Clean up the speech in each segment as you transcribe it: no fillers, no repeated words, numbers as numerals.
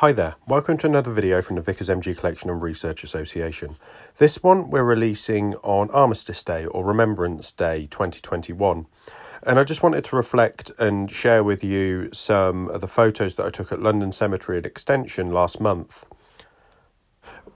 Hi there, welcome to another video from the Vickers MG Collection and Research Association. This one we're releasing on Armistice Day or Remembrance Day 2021. And I just wanted to reflect and share with you some of the photos that I took at London Cemetery and Extension last month.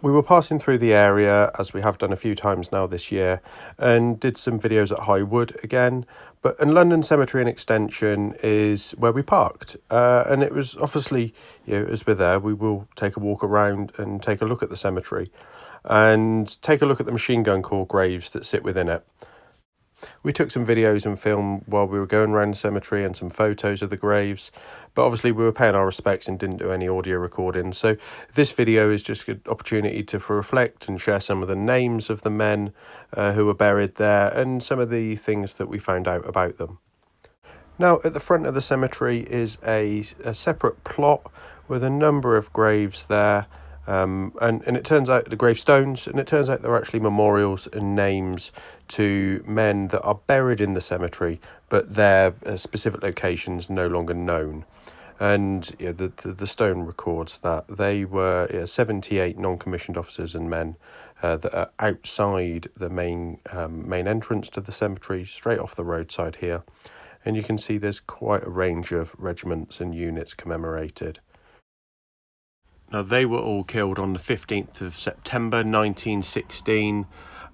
We were passing through the area, as we have done a few times now this year, and did some videos at High Wood again. But in London Cemetery and Extension is where we parked. And it was obviously, as we're there, we will take a walk around and take a look at the cemetery and take a look at the machine gun corps graves that sit within it. We took some videos and film while we were going around the cemetery and some photos of the graves, but obviously we were paying our respects and didn't do any audio recording. So this video is just an opportunity to reflect and share some of the names of the men who were buried there and some of the things that we found out about them. Now, at the front of the cemetery is a separate plot with a number of graves there. And it turns out the gravestones, and it turns out they're actually memorials and names to men that are buried in the cemetery, but their specific locations no longer known. And the stone records that they were 78 non-commissioned officers and men that are outside the main entrance to the cemetery, straight off the roadside here. And you can see there's quite a range of regiments and units commemorated. Now, they were all killed on the 15th of September 1916,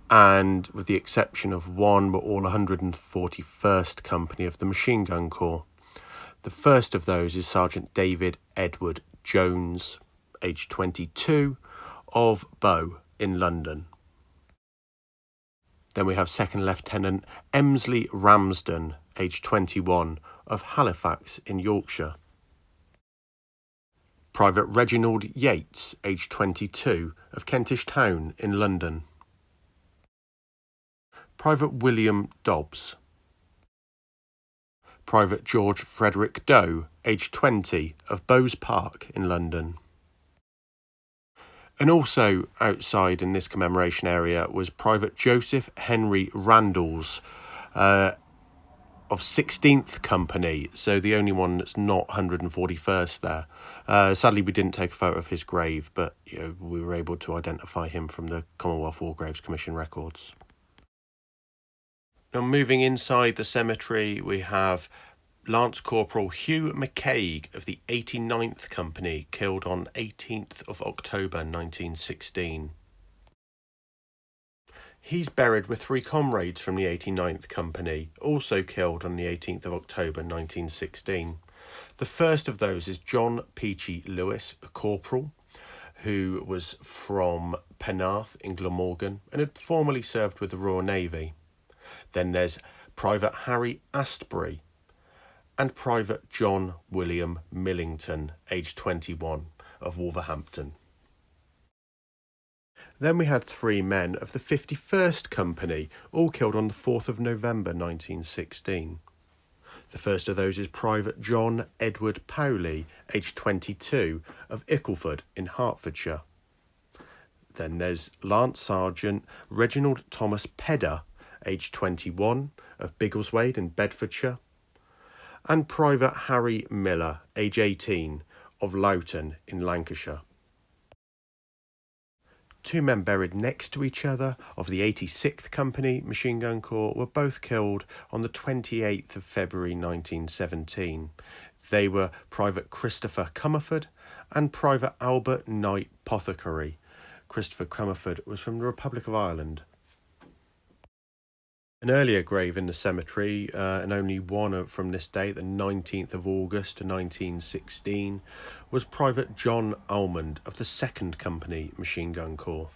and with the exception of one, were all 141st Company of the Machine Gun Corps. The first of those is Sergeant David Edward Jones, aged 22, of Bow in London. Then we have Second Lieutenant Emsley Ramsden, aged 21, of Halifax in Yorkshire. Private Reginald Yates, aged 22, of Kentish Town in London. Private William Dobbs. Private George Frederick Doe, aged 20, of Bowes Park in London. And also outside in this commemoration area was Private Joseph Henry Randalls, of 16th Company, so the only one that's not 141st there. Sadly, we didn't take a photo of his grave, but we were able to identify him from the Commonwealth War Graves Commission records. Now, moving inside the cemetery, we have Lance Corporal Hugh McCaig of the 89th Company, killed on 18th of October 1916. He's buried with three comrades from the 89th Company, also killed on the 18th of October 1916. The first of those is John Peachy Lewis, a corporal, who was from Penarth in Glamorgan and had formerly served with the Royal Navy. Then there's Private Harry Astbury and Private John William Millington, aged 21, of Wolverhampton. Then we had three men of the 51st Company, all killed on the 4th of November 1916. The first of those is Private John Edward Powley, aged 22, of Ickleford in Hertfordshire. Then there's Lance Sergeant Reginald Thomas Pedder, aged 21, of Biggleswade in Bedfordshire. And Private Harry Miller, age 18, of Loughton in Lancashire. Two men buried next to each other of the 86th Company Machine Gun Corps were both killed on the 28th of February 1917. They were Private Christopher Comerford and Private Albert Knight Pothecary. Christopher Comerford was from the Republic of Ireland. An earlier grave in the cemetery, and only one from this date, the 19th of August 1916, was Private John Almond of the 2nd Company Machine Gun Corps.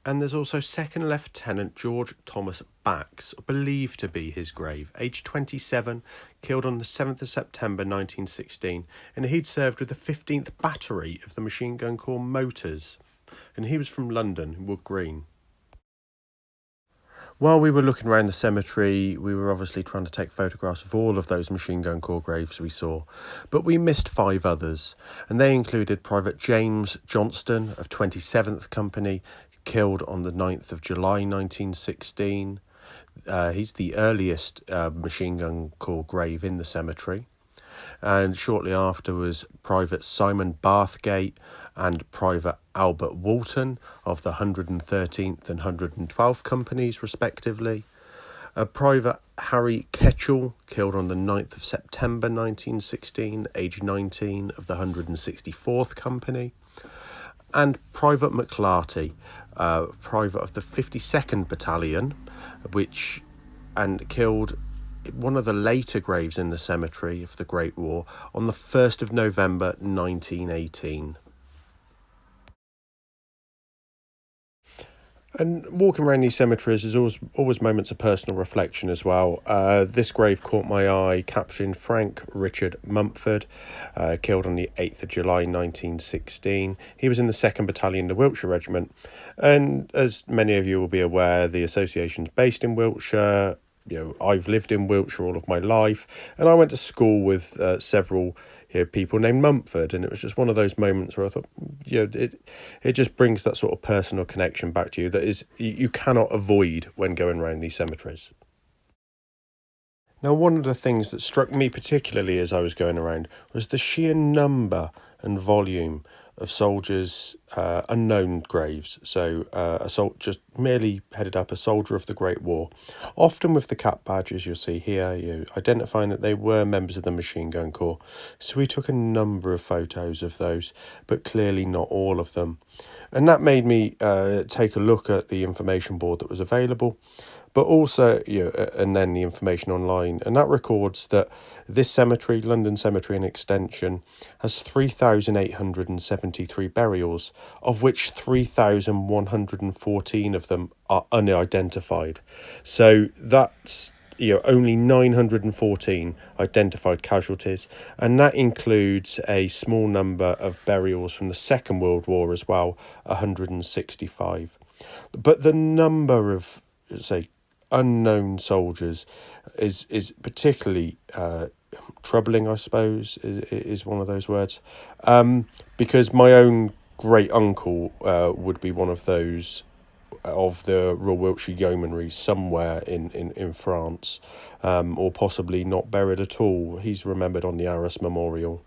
And there's also Second Lieutenant George Thomas Bax, believed to be his grave, aged 27, killed on the 7th of September 1916, and he'd served with the 15th Battery of the Machine Gun Corps Motors, and he was from London, Wood Green. While we were looking around the cemetery, we were obviously trying to take photographs of all of those Machine Gun Corps graves we saw, but we missed 5 others, and they included Private James Johnston of 27th Company, killed on the 9th of July 1916. He's the earliest Machine Gun Corps grave in the cemetery. and shortly after was Private Simon Bathgate and Private Albert Walton of the 113th and 112th Companies, respectively. Private Harry Ketchell, killed on the 9th of September 1916, aged 19, of the 164th Company. And Private McClarty, private of the 52nd Battalion, and killed one of the later graves in the cemetery of the Great War on the 1st of November 1918. And walking around these cemeteries is always moments of personal reflection as well. This grave caught my eye, capturing Frank Richard Mumford, killed on the 8th of July 1916. He was in the 2nd Battalion, the Wiltshire Regiment. And as many of you will be aware, the association's based in Wiltshire. I've lived in Wiltshire all of my life, and I went to school with several people named Mumford, and it was just one of those moments where I thought, it just brings that sort of personal connection back to you that is you cannot avoid when going around these cemeteries. Now, one of the things that struck me particularly as I was going around was the sheer number and volume of soldiers' unknown graves. So just merely headed up, a soldier of the Great War, often with the cap badges you'll see here, identifying that they were members of the Machine Gun Corps. So we took a number of photos of those, but clearly not all of them. And that made me take a look at the information board that was available, but also, and then the information online. And that records that this cemetery, London Cemetery and Extension, has 3,873 burials, of which 3,114 of them are unidentified. So that's only 914 identified casualties, and that includes a small number of burials from the Second World War as well, 165. But the number of, say, unknown soldiers is particularly troubling, I suppose, is one of those words, because my own great uncle would be one of those of the Royal Wiltshire Yeomanry somewhere in France, or possibly not buried at all. He's remembered on the Arras Memorial.